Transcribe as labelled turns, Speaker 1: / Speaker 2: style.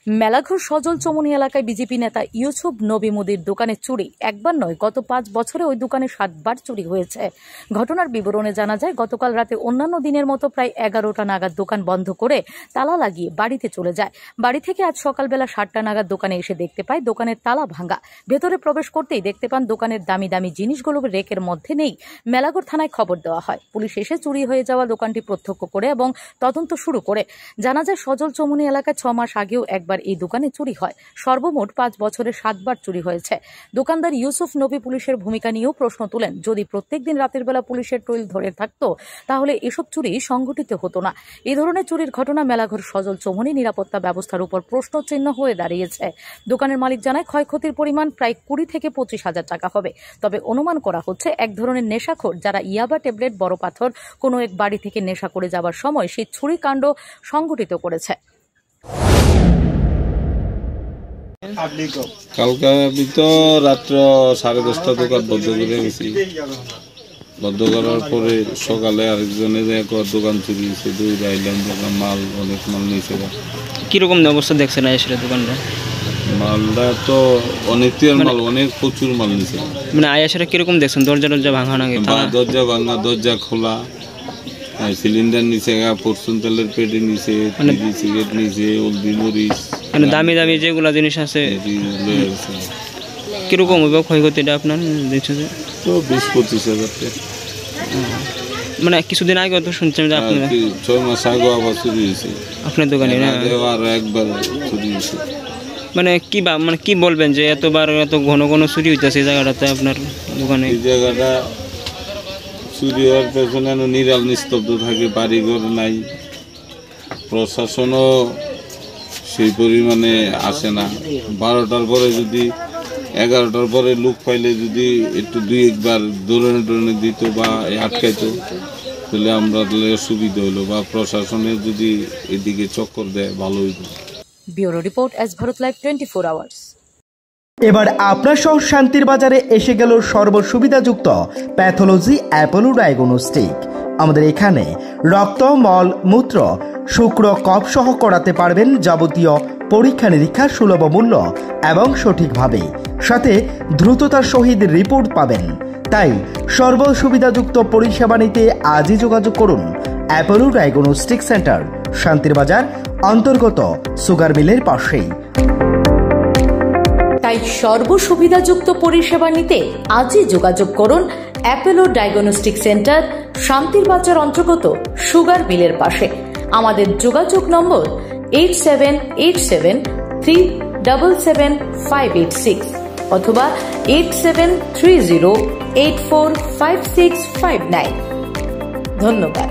Speaker 1: মেলাঘর সজল চমুনি এলাকায় বিজেপি নেতা ইউসুফ নবী মুদির দোকানে চুরি একবার নয়, গত 5 বছরে ওই দোকানে 7 বার চুরি হয়েছে। ঘটনার বিবরণে জানা যায়, গতকাল রাতে অন্যান্য দিনের মতো প্রায় 11টা নাগাদ দোকান বন্ধ করে তালা লাগিয়ে বাড়িতে চলে যায়। বাড়ি থেকে আজ সকালবেলা 7টা নাগাদ দোকানে এসে দেখতে পায় দোকানের তালা ভাঙা। ভেতরে প্রবেশ করতেই দেখতে পান দোকানের দামি দামি জিনিসগুলো রেকের মধ্যে নেই। মেলাঘর থানায় খবর দেওয়া হয়। পুলিশ এসে চুরি হয়ে যাওয়া দোকানটি প্রত্যক্ষ করে এবং তদন্ত শুরু করে। জানা যায়, সজল চমুনি এলাকায় 6 মাস আগেও একবার এই দোকানে চুরি হয়। সর্বমোট 5 বছরে 7 বার চুরি হয়েছে। দোকানদার ইউসুফ নবী পুলিশের ভূমিকা নিয়েও প্রশ্ন তোলেন, যদি প্রত্যেকদিন রাতের বেলা পুলিশের টুইল ধরে থাকতো তাহলে এসব চুরি সংঘটিত হতো না। এই ধরনের চুরির ঘটনা মেলাঘর সজল চমুনি নিরাপত্তা ব্যবস্থার উপর প্রশ্নচিহ্ন হয়ে দাঁড়িয়েছে। দোকানের মালিক জানায়, ক্ষয়ক্ষতির পরিমাণ প্রায় 20 থেকে 25,000 টাকা হবে। তবে অনুমান করা হচ্ছে এক ধরনের নেশাখোর যারা ইয়াবা, ট্যাবলেট, বড় পাথর কোনো এক বাড়ি থেকে নেশা করে যাবার সময় সেই ছুরিকাণ্ড সংঘটিত করেছে।
Speaker 2: কালকে আমি তো রাত্র 10:30 দোকান বন্ধ করে গেছি। বন্ধ করার পরে সকালে আরেকজনে দোকান চুরি হয়েছে। 2 আইলাম, মাল অনেক মাল নিয়েছে।
Speaker 3: কিরকম অবস্থা দেখছেন আসলে দোকানটা?
Speaker 2: মালটা তো অনেক মাল, অনেক প্রচুর মাল নিয়েছে।
Speaker 3: মানে আয়াসেরা কিরকম দেখছেন? দরজা ভাঙা নাকি?
Speaker 2: দরজা ভাঙা, দরজা খোলা, সিলিন্ডার নিচে, ফরচুন তেলের পেটে নিচে, সিগারেট নিচে, হলদি মরিচ,
Speaker 3: মানে দামি দামি যেগুলা জিনিস আছে। কিরকম হইব ক্ষয়ক্ষতিটা আপনার দেখছে?
Speaker 2: তো 20-25,000 টাকা।
Speaker 3: মানে কিছুদিন আগে তো শুনছেন যে আপনি
Speaker 2: 6 মাস আগে আবার চুরি হয়েছে
Speaker 3: আপনার দোকানে?
Speaker 2: আর একবার চুরি হয়েছে।
Speaker 3: মানে কি বলবেন যে এতবার এত ঘন ঘন চুরি হইতেছে এই জায়গাটাতে আপনার দোকানে?
Speaker 2: এই জায়গাটা চুরি হওয়ার পেছনে নিরাল নিস্তব্ধ থাকে, বাড়িঘর নাই, প্রশাসনও সেই পরিমাণে আসে না। 12টার পরে যদি 11টার পরে লোক পাইলে যদি একটু 2-1বার দৌড়ানো দিত বা আটকাইতো তাহলে আমরা সুবিধা হইলো, বা প্রশাসনের যদি এদিকে চক্কর দেয় ভালো হইতো।
Speaker 1: Bureau report, S Bharat live 24 hours.
Speaker 4: এবার আপনার সহ শান্তির বাজারে এসে গেল সর্বসুবিধাযুক্ত প্যাথোলজি অ্যাপোলো ডায়াগনস্টিক। আমাদের এখানে রক্ত, মল, মূত্র, শুক্র, কফ সহ করাতে পারবেন যাবতীয় পরীক্ষা নিরীক্ষা সুলভ মূল্য এবং সঠিকভাবে, সাথে দ্রুততার সহিত রিপোর্ট পাবেন। তাই সর্বসুবিধাযুক্ত পরিষেবা নিতে আজই যোগাযোগ করুন অ্যাপোলো ডায়াগনস্টিক সেন্টার, শান্তির বাজার অন্তর্গত সুগার মিলের পাশেই।
Speaker 1: তাই সর্বসুবিধাযুক্ত পরিষেবা নিতে আজই যোগাযোগ করুন অ্যাপোলো ডায়াগনস্টিক সেন্টার, শান্তির বাজার অন্তর্গত সুগার মিলের পাশে। আমাদের যোগাযোগ নম্বর 8787377586 অথবা 8730845659। ধন্যবাদ।